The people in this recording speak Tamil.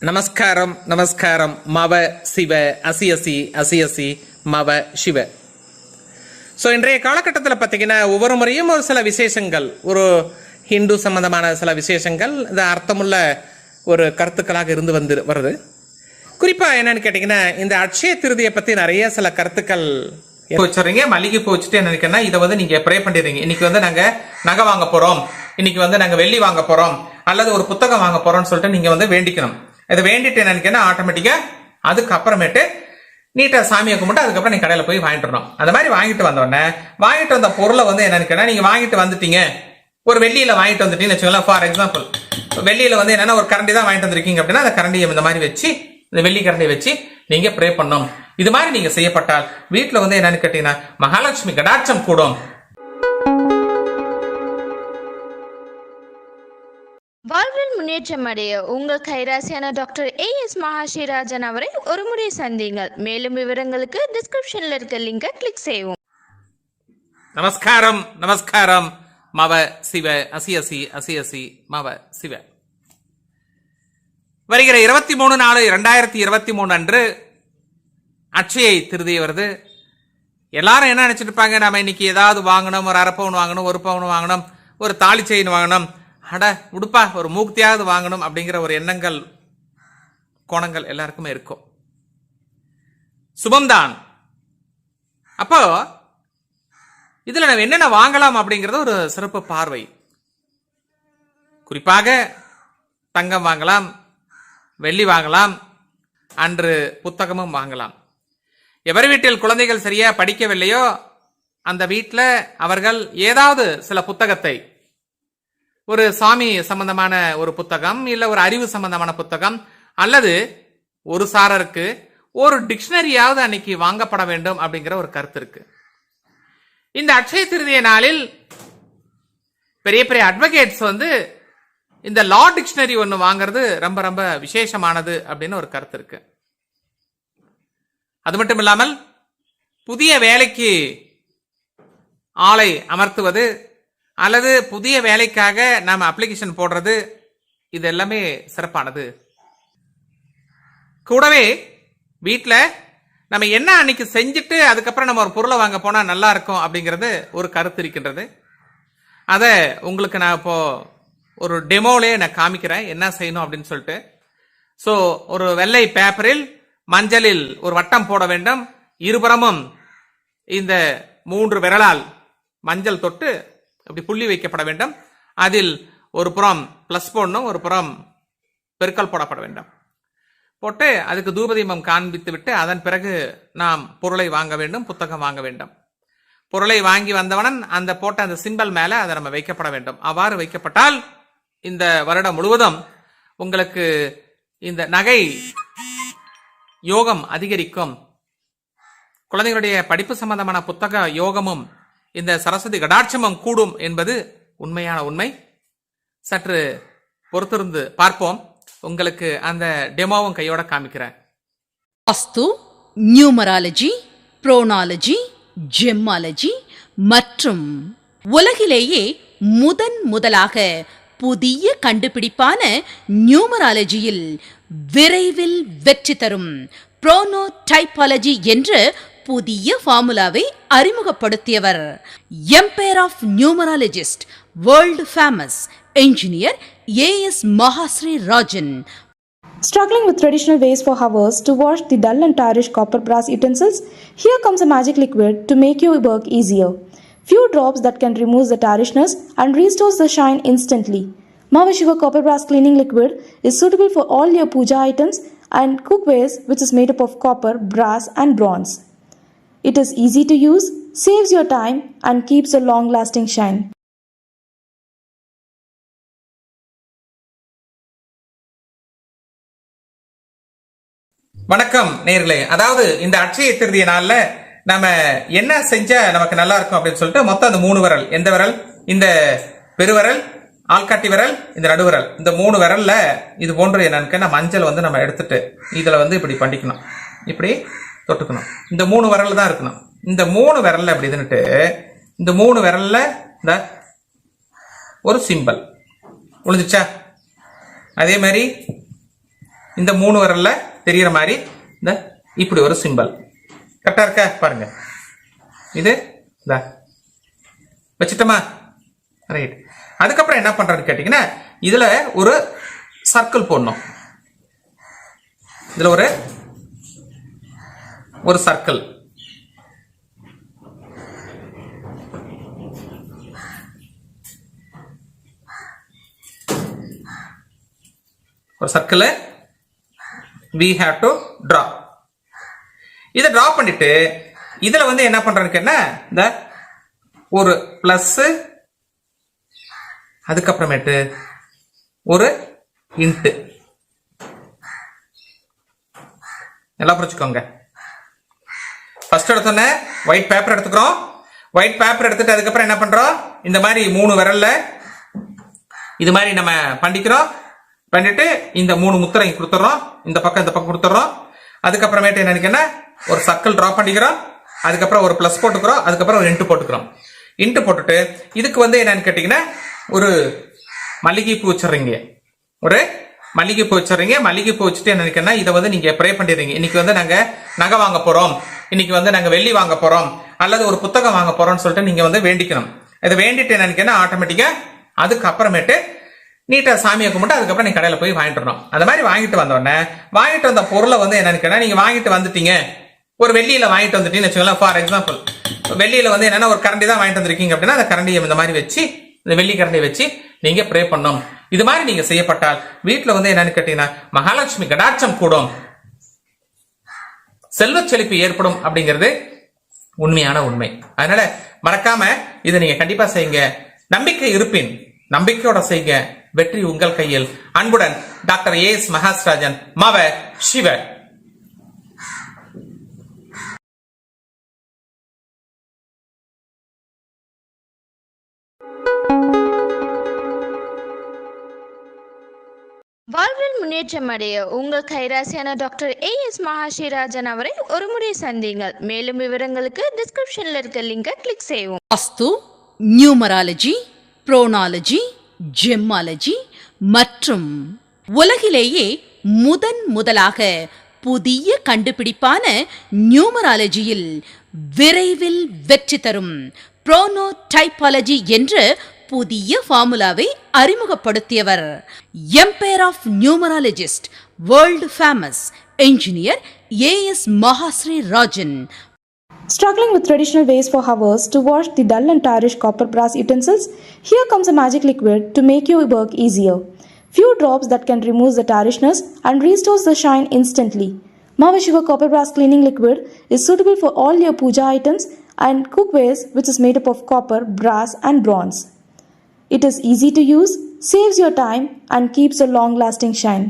நமஸ்காரம் நமஸ்காரம் மவ சிவ அசியசி அசியசி மவ சிவ. ஸோ இன்றைய காலகட்டத்தில் பார்த்தீங்கன்னா ஒவ்வொரு முறையும் ஒரு சில விசேஷங்கள், ஒரு ஹிந்து சம்பந்தமான சில விசேஷங்கள் இந்த அர்த்தமுள்ள ஒரு கருத்துக்களாக இருந்து வருது. குறிப்பாக என்னன்னு கேட்டிங்கன்னா, இந்த அட்சய திருதியை பற்றி நிறைய சில கருத்துக்கள் வச்சுறீங்க. மல்லிகை பூ வச்சுட்டு என்ன நினைக்கிறேன்னா, இதை வந்து நீங்கள் ப்ரே பண்ணிடுறீங்க. இன்னைக்கு வந்து நாங்கள் நகை வாங்க போகிறோம், இன்னைக்கு வந்து நாங்கள் வெள்ளி வாங்க போகிறோம், அல்லது ஒரு புத்தகம் வாங்க போகிறோம்னு சொல்லிட்டு நீங்கள் வந்து வேண்டிக்கணும். இதை வேண்டிட்டு நினைக்கிறேன்னா ஆட்டோமேட்டிக்காக அதுக்கப்புறமேட்டு நீட்டாக சாமியை கும்பிட்டு அதுக்கப்புறம் நீ கடையில் போய் வாங்கிட்டு வரணும். அந்த மாதிரி வாங்கிட்டு வந்தோடனே வாங்கிட்டு வந்த பொருளை வந்து என்னன்னு கேட்டால், நீங்கள் வாங்கிட்டு வந்துட்டீங்க, ஒரு வெள்ளியில் வாங்கிட்டு வந்துட்டீங்கன்னு வச்சுக்கோங்களேன். ஃபார் எக்ஸாம்பிள் வெள்ளியில் வந்து என்னென்னா ஒரு கரண்டி தான் வாங்கிட்டு வந்திருக்கீங்க அப்படின்னா, அந்த கரண்டியை இந்த மாதிரி வச்சு, இந்த வெள்ளி கரண்டியை வச்சு நீங்கள் ப்ரே பண்ணணும். இது மாதிரி நீங்கள் செய்யப்பட்டால் வீட்டில் வந்து என்னன்னு கேட்டீங்கன்னா மகாலட்சுமி கடாட்சம் கூடும். வாழ்வில் முன்னேற்றம் அடைய உங்கள் கைராசியான டாக்டர் A.S. மகாஸ்ரீராஜன் அவரை ஒரு முறை சந்தியுங்கள். மேலும் விவரங்களுக்கு டிஸ்கிரிப்ஷன்ல இருக்க லிங்கை கிளிக் செய்யவும். நமஸ்காரம் நமஸ்காரம் மவ சிவ அசியசி அசியசி மவ சிவ. வருகிற 23/4/2023 அன்று அட்சயை திருதியை வருது. எல்லாரும் என்ன நினைச்சிட்டு இருப்பாங்க, நம்ம இன்னைக்கு ஏதாவது வாங்கணும், ஒரு 1/2 பவுன் வாங்கணும், 1 பவுன் வாங்கணும், ஒரு தாலி செயின் வாங்கணும், அட உடுப்பா ஒரு மூக்குத்தியாவது வாங்கணும் அப்படிங்கிற ஒரு எண்ணங்கள், கோணங்கள் எல்லாருக்குமே இருக்கும். சுபம்தான். அப்போ இதுல நம்ம என்னென்ன வாங்கலாம் அப்படிங்கறது ஒரு சிறப்பு பார்வை. குறிப்பாக தங்கம் வாங்கலாம், வெள்ளி வாங்கலாம், அன்று புத்தகமும் வாங்கலாம். எவர் வீட்டில் குழந்தைகள் சரியா படிக்கவில்லையோ அந்த வீட்டில் அவர்கள் ஏதாவது சில புத்தகத்தை, ஒரு சாமி சம்பந்தமான ஒரு புத்தகம், இல்ல ஒரு அறிவு சம்பந்தமான புத்தகம், அல்லது ஒரு சாரருக்கு ஒரு டிக்ஷனரியாவது அன்னைக்கு வாங்கப்பட வேண்டும் அப்படிங்கிற ஒரு கருத்து இருக்கு. இந்த அட்சய திருதிய நாளில் பெரிய பெரிய அட்வொகேட்ஸ் வந்து இந்த லா டிக்ஷனரி ஒன்று வாங்குறது ரொம்ப ரொம்ப விசேஷமானது அப்படின்னு ஒரு கருத்து இருக்கு. அது மட்டும் இல்லாமல் புதிய வேலைக்கு ஆளை அமர்த்துவது அல்லது புதிய வேலைக்காக நாம அப்ளிகேஷன் போடுறது, இது எல்லாமே சிறப்பானது. கூடவே வீட்டில் நம்ம என்ன அன்னைக்கு செஞ்சுட்டு அதுக்கப்புறம் நம்ம ஒரு பொருளை வாங்க போனா நல்லா இருக்கும் அப்படிங்கிறது ஒரு கருத்து இருக்கின்றது. அதை உங்களுக்கு நான் இப்போ ஒரு டெமோலே நான் காமிக்கிறேன் என்ன செய்யணும் அப்படின்னு சொல்லிட்டு. ஸோ ஒரு வெள்ளை பேப்பரில் மஞ்சளில் ஒரு வட்டம் போட வேண்டும். இருபுறமும் இந்த 3 விரலால் மஞ்சள் தொட்டு அப்படி புள்ளி வைக்கப்பட வேண்டும். அதில் ஒரு புறம் பிளஸ் போடணும், ஒரு புறம் பெருக்கல் போடப்பட வேண்டும். போட்டு அதுக்கு தூபதீபம் காண்பித்து விட்டு அதன் பிறகு நாம் பொருளை வாங்க வேண்டும், புத்தகம் வாங்க வேண்டும். பொருளை வாங்கி வந்தவனன் அந்த போட்ட அந்த சிம்பல் மேல அதை நம்ம வைக்கப்பட வேண்டும். அவ்வாறு வைக்கப்பட்டால் இந்த வருடம் முழுவதும் உங்களுக்கு இந்த நகை யோகம் அதிகரிக்கும். குழந்தைகளுடைய படிப்பு சம்பந்தமான புத்தக யோகமும் இந்த சரஸ்வதி கடாட்சமும் கூடும் என்பது உண்மையான உண்மை. சற்று பொறுத்திருந்து பார்ப்போம். உங்களுக்கு அந்த டெமோவும் கையோட காமிக்கிறேன். வாஸ்து, நியூமராலஜி, புரோனாலஜி, ஜெம்மாலஜி மற்றும் உலகிலேயே முதலாக புதிய கண்டுபிடிப்பான நியூமராலஜியில் விரைவில் வெற்றி தரும் புரோனோடைபாலஜி என்ற புதிய ஃபார்முலாவை அறிமுகப்படுத்தியவர் empire of numerologist, world famous engineer A.S. Mahasrirajan. Struggling with traditional ways for hours to wash the dull and tarnished copper brass utensils? Here comes a magic liquid to make your work easier. Few drops that can remove the tarnishness and restores the shine instantly. Mavashiva Copper Brass Cleaning Liquid is suitable for all your puja items and cookwares, which is made up of copper, brass and bronze. It is easy to use, saves your time and keeps a long-lasting shine. வணக்கம் நேயர்களே. அதாவது இந்த அட்சய திருதிய நாள்ல நம்ம என்ன செஞ்சா நமக்கு நல்லா இருக்கும் அப்படின்னு சொல்லிட்டு மொத்தம் அந்த 3 விரல், எந்த விரல், இந்த பெருவிரல், ஆள்காட்டி விரல், இந்த நடுவிரல், இந்த 3 விரல்ல இது போன்ற என்னன்னு மஞ்சள் வந்து நம்ம எடுத்துட்டு இதுல வந்து இப்படி பண்ணிக்கணும், இப்படி தொட்டுக்கணும். இந்த 3 விரல் தான் இருக்கணும். இந்த 3 விரல்ல இப்படி இதுன்னுட்டு இந்த 3 விரல்ல இந்த ஒரு சிம்பல் விழுந்துச்சா, அதே மாதிரி இந்த 3 விரல்ல தெரியுற மாதிரி இந்த இப்படி ஒரு சிம்பல் கரெக்டா இருக்க பாருங்க. இது வச்சுட்டோமா? ரைட். அதுக்கப்புறம் என்ன பண்றது கேட்டீங்கன்னா, இதுல ஒரு சர்க்கிள் போடணும். இதுல ஒரு சர்க்கிள். ஒரு circle we have to draw. இதை டிரா பண்ணிட்டு இதுல என்ன பண்றதுன்னா, இந்த ஒரு பிளஸ், அதுக்கப்புறமேட்டு ஒரு இன்ட் நல்லா புரிச்சுக்கோங்க. ஃபர்ஸ்ட் எடுத்தோன்னே ஒயிட் பேப்பர் எடுத்துக்கிறோம். ஒயிட் பேப்பர் எடுத்துட்டு அதுக்கப்புறம் என்ன பண்றோம், இந்த மாதிரி 3 விரல்ல இது மாதிரி நம்ம பண்ணிட்டு இந்த 3 முத்திரை கொடுத்துறோம். இந்த பக்கம் கொடுத்துறோம். அதுக்கப்புறமேட்டு என்ன ஒரு சர்க்கிள் டிரா பண்ணிக்கிறோம். அதுக்கப்புறம் ஒரு பிளஸ் போட்டுக்கிறோம். அதுக்கப்புறம் ஒரு இன்ட்டு போட்டுக்கிறோம். இன்ட்டு போட்டுட்டு இதுக்கு என்னன்னு கேட்டீங்கன்னா, ஒரு மல்லிகைப்பூ வச்சிடுறீங்க. ஒரு மல்லிகைப்பூ வச்சிடுறீங்க. மல்லிகைப்பூ வச்சுட்டு என்ன இதை நீங்க ப்ரே பண்ணிடுறீங்க. இன்னைக்கு நாங்க நகை வாங்க போறோம், இன்னைக்கு நாங்க வெள்ளி வாங்க போறோம், அல்லது ஒரு புத்தகம் வாங்க போறோம்னு சொல்லிட்டு நீங்க வேண்டிக்கணும். இதை வேண்டிட்டு என்னன்னு ஆட்டோமேட்டிக்கா அதுக்கப்புறமேட்டு நீட்டா சாமியை கும்பிட்டு அதுக்கப்புறம் நீங்க கடையில போய் வாங்கிட்டு வரணும். அந்த மாதிரி வாங்கிட்டு வந்தோடனே வாங்கிட்டு வந்த பொருளை என்னன்னு நீங்க வாங்கிட்டு வந்துட்டீங்க. ஒரு வெள்ளியில வாங்கிட்டு வந்துட்டீங்கன்னு வச்சுக்கோங்களேன். ஃபார் எக்ஸாம்பிள் வெள்ளியில என்னன்னா ஒரு கரண்டி தான் வாங்கிட்டு வந்திருக்கீங்க அப்படின்னா, அந்த கரண்டியை இந்த மாதிரி வச்சு, இந்த வெள்ளி கரண்டியை வச்சு நீங்க ப்ரே பண்ணணும். இது மாதிரி நீங்க செய்யப்பட்டால் வீட்டுல என்னன்னு கேட்டீங்கன்னா, மகாலட்சுமி கடாட்சம் கூடும், செல்வ செழிப்பு ஏற்படும் அப்படிங்கிறது உண்மையான உண்மை. அதனால மறக்காம இதை நீங்க கண்டிப்பா செய்யுங்க. நம்பிக்கை இருப்பின் நம்பிக்கையோட செய்யுங்க. வெற்றி உங்கள் கையில். அன்புடன் டாக்டர் ஏஎஸ் மகாஸ்ராஜன், மவ சிவ. வாழ்வில் முன்னேற்றம் அடைய உங்கள் கைராசியான டாக்டர் ஏஎஸ் மகாஸ்ரீராஜன் அவரை ஒருமுறை சந்தியுங்கள். மேலும் விவரங்களுக்கு டிஸ்கிரிப்ஷன்ல இருக்க லிங்கை கிளிக் செய்வோம். வாஸ்து, நியூமராலஜி, புரோனாலஜி, ஜெம்மாலஜி மற்றும் உலகிலேயே முதலாக புதிய கண்டுபிடிப்பான நியூமராலஜியில் விரைவில் வெற்றி தரும் புரோனோடைபாலஜி என்ற புதிய ஃபார்முலாவை அறிமுகப்படுத்தியவர் empire of numerologist, world famous engineer AS Mahasrirajan. Struggling with traditional ways for hours to wash the dull and tired copper brass utensils? Here comes a magic liquid to make your work easier. Few drops that can remove the tarishness and restores the shine instantly. Mava Shiva Copper Brass Cleaning Liquid is suitable for all your puja items and cookwares, which is made up of copper, brass and bronze. It is easy to use, saves your time and keeps a long-lasting shine.